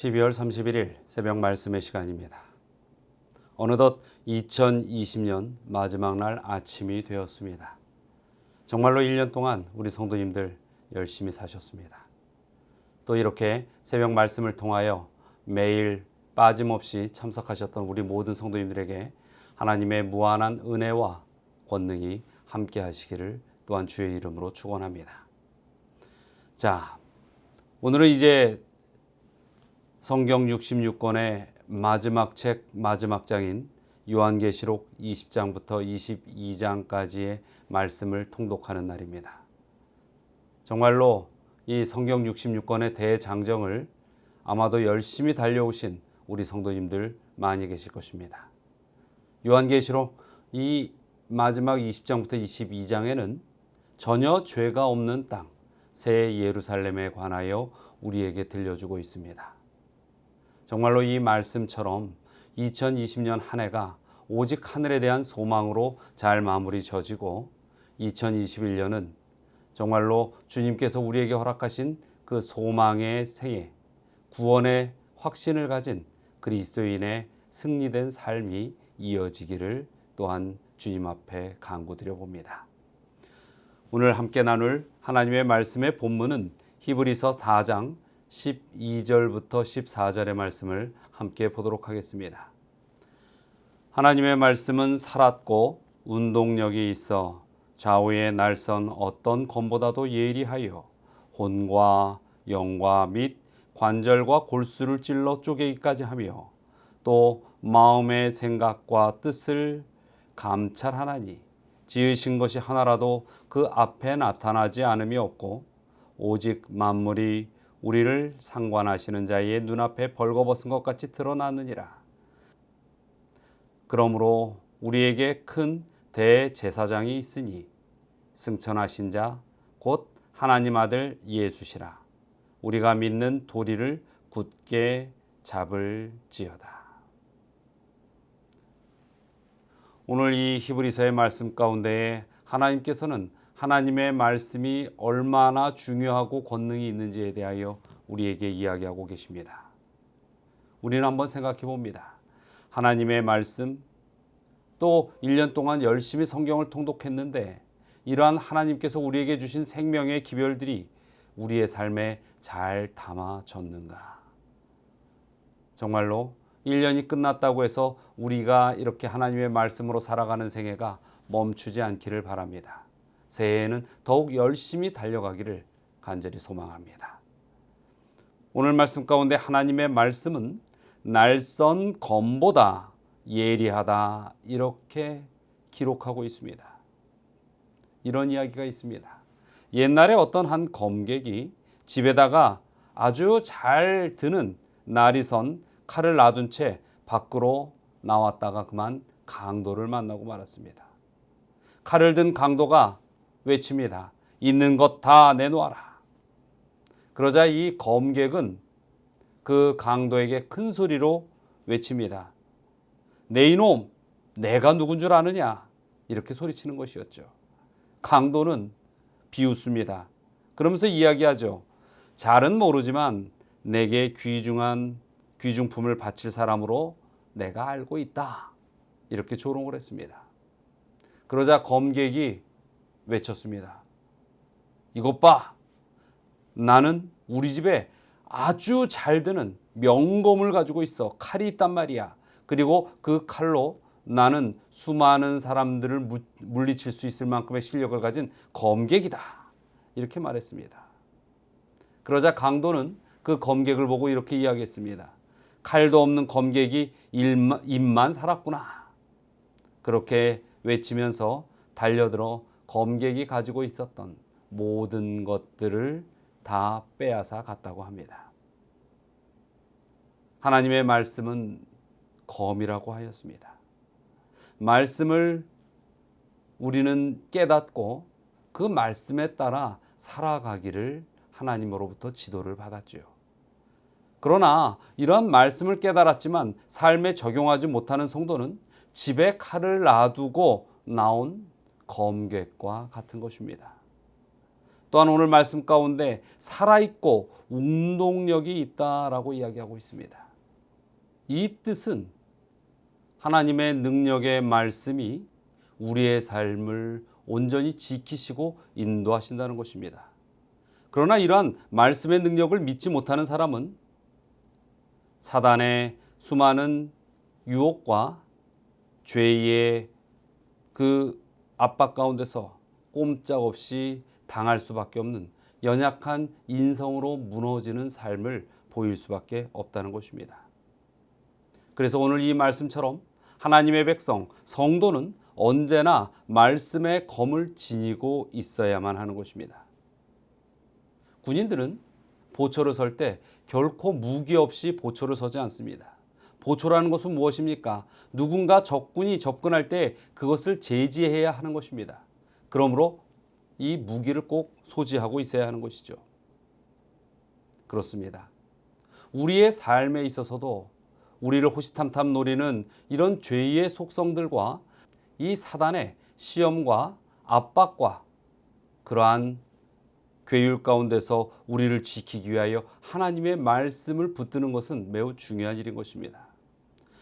12월 31일 새벽 말씀의 시간입니다. 어느덧 2020년 마지막 날 아침이 되었습니다. 정말로 1년 동안 우리 성도님들 열심히 사셨습니다. 또 이렇게 새벽 말씀을 통하여 매일 빠짐없이 참석하셨던 우리 모든 성도님들에게 하나님의 무한한 은혜와 권능이 함께 하시기를 또한 주의 이름으로 축원합니다. 자, 오늘은 이제 성경 66권의 마지막 책 마지막 장인 요한계시록 20장부터 22장까지의 말씀을 통독하는 날입니다. 정말로 이 성경 66권의 대장정을 아마도 열심히 달려오신 우리 성도님들 많이 계실 것입니다. 요한계시록 이 마지막 20장부터 22장에는 전혀 죄가 없는 땅, 새 예루살렘에 관하여 우리에게 들려주고 있습니다. 정말로 이 말씀처럼 2020년 한 해가 오직 하늘에 대한 소망으로 잘 마무리 져지고 2021년은 정말로 주님께서 우리에게 허락하신 그 소망의 새해, 구원의 확신을 가진 그리스도인의 승리된 삶이 이어지기를 또한 주님 앞에 간구드려 봅니다. 오늘 함께 나눌 하나님의 말씀의 본문은 히브리서 4장 12절부터 14절의 말씀을 함께 보도록 하겠습니다. 하나님의 말씀은 살았고 운동력이 있어 좌우에 날선 어떤 검보다도 예리하여 혼과 영과 및 관절과 골수를 찔러 쪼개기까지 하며 또 마음의 생각과 뜻을 감찰하나니 지으신 것이 하나라도 그 앞에 나타나지 않음이 없고 오직 만물이 우리를 상관하시는 자의 눈앞에 벌거벗은 것 같이 드러나느니라. 그러므로 우리에게 큰 대제사장이 있으니 승천하신 자 곧 하나님 아들 예수시라. 우리가 믿는 도리를 굳게 잡을지어다. 오늘 이 히브리서의 말씀 가운데에 하나님께서는 하나님의 말씀이 얼마나 중요하고 권능이 있는지에 대하여 우리에게 이야기하고 계십니다. 우리는 한번 생각해 봅니다. 하나님의 말씀, 또 1년 동안 열심히 성경을 통독했는데 이러한 하나님께서 우리에게 주신 생명의 기별들이 우리의 삶에 잘 담아졌는가? 정말로 1년이 끝났다고 해서 우리가 이렇게 하나님의 말씀으로 살아가는 생애가 멈추지 않기를 바랍니다. 새해에는 더욱 열심히 달려가기를 간절히 소망합니다. 오늘 말씀 가운데 하나님의 말씀은 날선 검보다 예리하다 이렇게 기록하고 있습니다. 이런 이야기가 있습니다. 옛날에 어떤 한 검객이 집에다가 아주 잘 드는 날이 선 칼을 놔둔 채 밖으로 나왔다가 그만 강도를 만나고 말았습니다. 칼을 든 강도가 외칩니다. 있는 것 다 내놓아라. 그러자 이 검객은 그 강도에게 큰 소리로 외칩니다. 내 이놈, 내가 누군 줄 아느냐? 이렇게 소리치는 것이었죠. 강도는 비웃습니다. 그러면서 이야기하죠. 잘은 모르지만 내게 귀중한 귀중품을 바칠 사람으로 내가 알고 있다. 이렇게 조롱을 했습니다. 그러자 검객이 외쳤습니다. 이것 봐. 나는 우리 집에 아주 잘 드는 명검을 가지고 있어. 칼이 있단 말이야. 그리고 그 칼로 나는 수많은 사람들을 물리칠 수 있을 만큼의 실력을 가진 검객이다. 이렇게 말했습니다. 그러자 강도는 그 검객을 보고 이렇게 이야기했습니다. 칼도 없는 검객이 입만 살았구나. 그렇게 외치면서 달려들어 검객이 가지고 있었던 모든 것들을 다 빼앗아 갔다고 합니다. 하나님의 말씀은 검이라고 하였습니다. 말씀을 우리는 깨닫고 그 말씀에 따라 살아가기를 하나님으로부터 지도를 받았죠. 그러나 이러한 말씀을 깨달았지만 삶에 적용하지 못하는 성도는 집에 칼을 놔두고 나온 검객과 같은 것입니다. 또한 오늘 말씀 가운데 살아있고 운동력이 있다라고 이야기하고 있습니다. 이 뜻은 하나님의 능력의 말씀이 우리의 삶을 온전히 지키시고 인도하신다는 것입니다. 그러나 이러한 말씀의 능력을 믿지 못하는 사람은 사단의 수많은 유혹과 죄의 그 압박 가운데서 꼼짝없이 당할 수밖에 없는 연약한 인성으로 무너지는 삶을 보일 수밖에 없다는 것입니다. 그래서 오늘 이 말씀처럼 하나님의 백성, 성도는 언제나 말씀의 검을 지니고 있어야만 하는 것입니다. 군인들은 보초를 설 때 결코 무기 없이 보초를 서지 않습니다. 보초라는 것은 무엇입니까? 누군가 적군이 접근할 때 그것을 제지해야 하는 것입니다. 그러므로 이 무기를 꼭 소지하고 있어야 하는 것이죠. 그렇습니다. 우리의 삶에 있어서도 우리를 호시탐탐 노리는 이런 죄의 속성들과 이 사단의 시험과 압박과 그러한 괴율 가운데서 우리를 지키기 위하여 하나님의 말씀을 붙드는 것은 매우 중요한 일인 것입니다.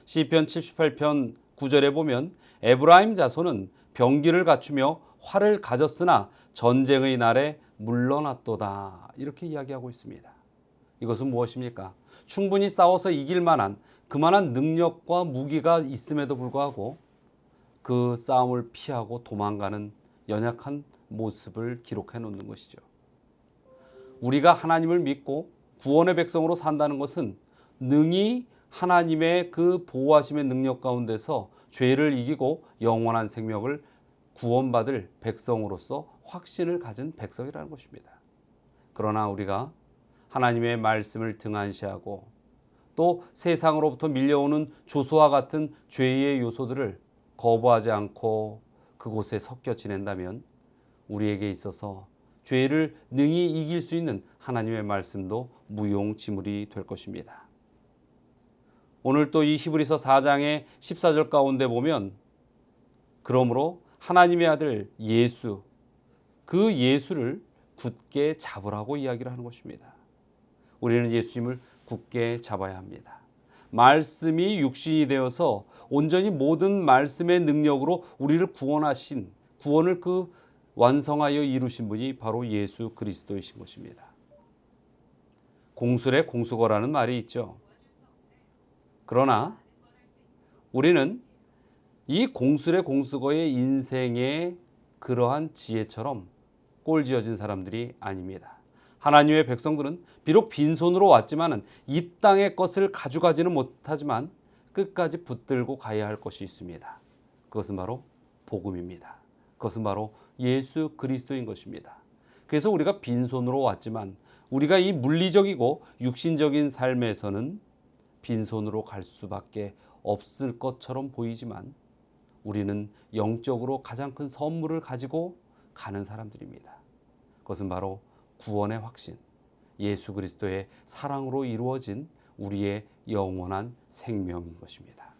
시편 78편 9절에 보면 에브라임 자손은 병기를 갖추며 활을 가졌으나 전쟁의 날에 물러났도다 이렇게 이야기하고 있습니다. 이것은 무엇입니까? 충분히 싸워서 이길 만한 그만한 능력과 무기가 있음에도 불구하고 그 싸움을 피하고 도망가는 연약한 모습을 기록해 놓는 것이죠. 우리가 하나님을 믿고 구원의 백성으로 산다는 것은 능히 하나님의 그 보호하심의 능력 가운데서 죄를 이기고 영원한 생명을 구원받을 백성으로서 확신을 가진 백성이라는 것입니다. 그러나 우리가 하나님의 말씀을 등한시하고 또 세상으로부터 밀려오는 조소와 같은 죄의 요소들을 거부하지 않고 그곳에 섞여 지낸다면 우리에게 있어서 죄를 능히 이길 수 있는 하나님의 말씀도 무용지물이 될 것입니다. 오늘 또 이 히브리서 4장의 14절 가운데 보면 그러므로 하나님의 아들 예수, 그 예수를 굳게 잡으라고 이야기를 하는 것입니다. 우리는 예수님을 굳게 잡아야 합니다. 말씀이 육신이 되어서 온전히 모든 말씀의 능력으로 우리를 구원하신 구원을 그 완성하여 이루신 분이 바로 예수 그리스도이신 것입니다. 공술의 공수거라는 말이 있죠. 그러나 우리는 이 공술의 공수거의 인생의 그러한 지혜처럼 꼴지어진 사람들이 아닙니다. 하나님의 백성들은 비록 빈손으로 왔지만 이 땅의 것을 가져가지는 못하지만 끝까지 붙들고 가야 할 것이 있습니다. 그것은 바로 복음입니다. 그것은 바로 예수 그리스도인 것입니다. 그래서 우리가 빈손으로 왔지만 우리가 이 물리적이고 육신적인 삶에서는 빈손으로 갈 수밖에 없을 것처럼 보이지만 우리는 영적으로 가장 큰 선물을 가지고 가는 사람들입니다. 그것은 바로 구원의 확신, 예수 그리스도의 사랑으로 이루어진 우리의 영원한 생명인 것입니다.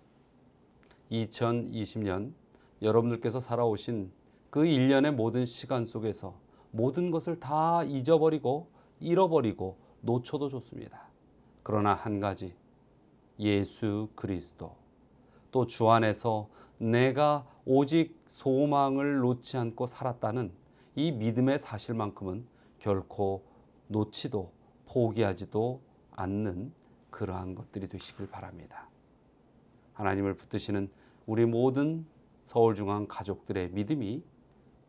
2020년 여러분들께서 살아오신 그 1년의 모든 시간 속에서 모든 것을 다 잊어버리고 잃어버리고 놓쳐도 좋습니다. 그러나 한 가지, 예수 그리스도, 또 주 안에서 내가 오직 소망을 놓지 않고 살았다는 이 믿음의 사실만큼은 결코 놓지도 포기하지도 않는 그러한 것들이 되시길 바랍니다. 하나님을 붙드시는 우리 모든 서울중앙 가족들의 믿음이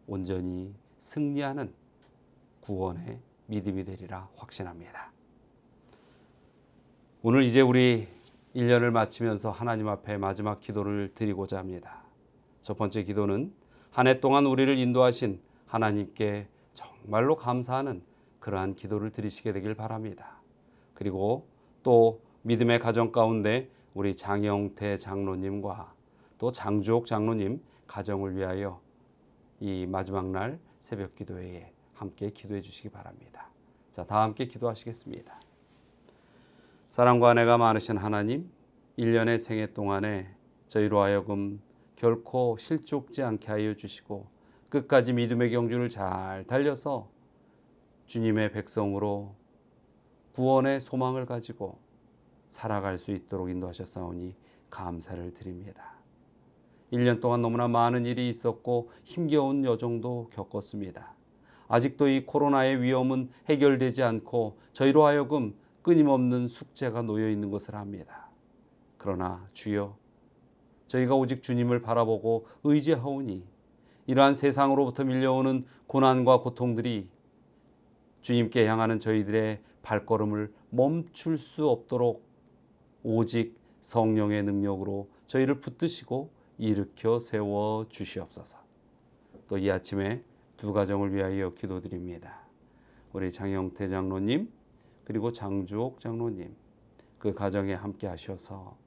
온전히 승리하는 구원의 믿음이 되리라 확신합니다. 오늘 이제 우리 1년을 마치면서 하나님 앞에 마지막 기도를 드리고자 합니다. 첫 번째 기도는 한 해 동안 우리를 인도하신 하나님께 정말로 감사하는 그러한 기도를 드리시게 되길 바랍니다. 그리고 또 믿음의 가정 가운데 우리 장영태 장로님과 또 장주옥 장로님 가정을 위하여 이 마지막 날 새벽 기도회에 함께 기도해 주시기 바랍니다. 자, 다 함께 기도하시겠습니다. 사랑과 은혜가 많으신 하나님, 1년의 생애 동안에 저희로 하여금 결코 실족지 않게 하여 주시고 끝까지 믿음의 경주를 잘 달려서 주님의 백성으로 구원의 소망을 가지고 살아갈 수 있도록 인도하셨사오니 감사를 드립니다. 1년 동안 너무나 많은 일이 있었고 힘겨운 여정도 겪었습니다. 아직도 이 코로나의 위험은 해결되지 않고 저희로 하여금 끊임없는 숙제가 놓여 있는 것을 압니다. 그러나 주여, 저희가 오직 주님을 바라보고 의지하오니 이러한 세상으로부터 밀려오는 고난과 고통들이 주님께 향하는 저희들의 발걸음을 멈출 수 없도록 오직 성령의 능력으로 저희를 붙드시고 일으켜 세워 주시옵소서. 또 이 아침에 두 가정을 위하여 기도드립니다. 우리 장영태 장로님 그리고 장주옥 장로님, 그 가정에 함께 하셔서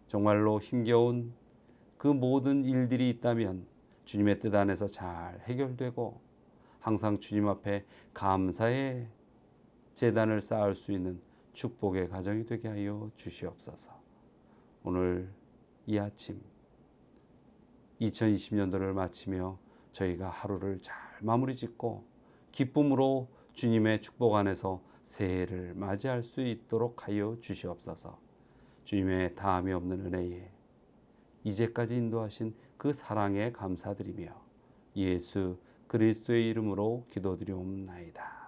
정말로 힘겨운 그 모든 일들이 있다면 주님의 뜻 안에서 잘 해결되고 항상 주님 앞에 감사의 제단을 쌓을 수 있는 축복의 가정이 되게 하여 주시옵소서. 오늘 이 아침 2020년도를 마치며 저희가 하루를 잘 마무리 짓고 기쁨으로 주님의 축복 안에서 새해를 맞이할 수 있도록 하여 주시옵소서. 주님의 다함이 없는 은혜에 이제까지 인도하신 그 사랑에 감사드리며 예수 그리스도의 이름으로 기도드리옵나이다.